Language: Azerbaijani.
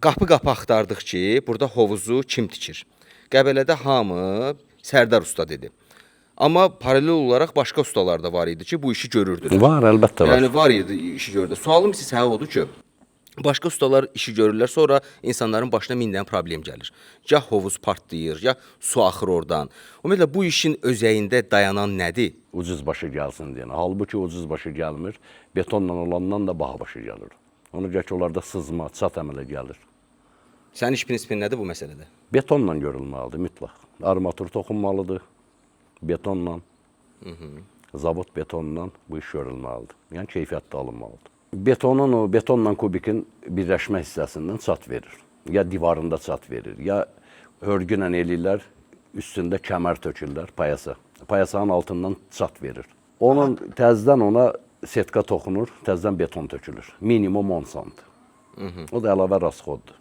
Qapı-qapı axtardıq ki, burada hovuzu kim tikir? Qəbələdə hamı Sərdar usta dedi. Amma paralel olaraq başqa ustalar da var idi ki, bu işi görürdülər. Var, əlbəttə var. Yəni var idi işi görürdü. Sualım sizə odur ki, başqa ustalar işi görürlər, sonra insanların başına min dənə problem gəlir. Ya hovuz partlayır, ya su axır oradan. Ümumiyyətlə bu işin özəyində dayanan nədir? Ucuz başı gəlsin deyən. Halbuki ucuz başı gəlmir. Betonla olandan da baha başı gəlir. Ona görə ki, onlarda sızma, çat əmələ gəlir. Sənin iş prinsipin nədir bu məsələdə? Betonla görülməlidir mütləq. Armatur toxunmalıdır, betonla, zavod betonla bu iş görülməlidir. Yəni keyfiyyətli alınmalıdır. Betonla kubikin birləşmə hissəsindən çat verir. Ya divarında çat verir, ya hörgünlə eləyirlər, üstündə kəmər tökürlər, payasa. Payasanın altından çat verir. Onun təzdən ona setka toxunur, təzdən beton tökülür. Minimum 10 sant. O da əlavə rasxoddur.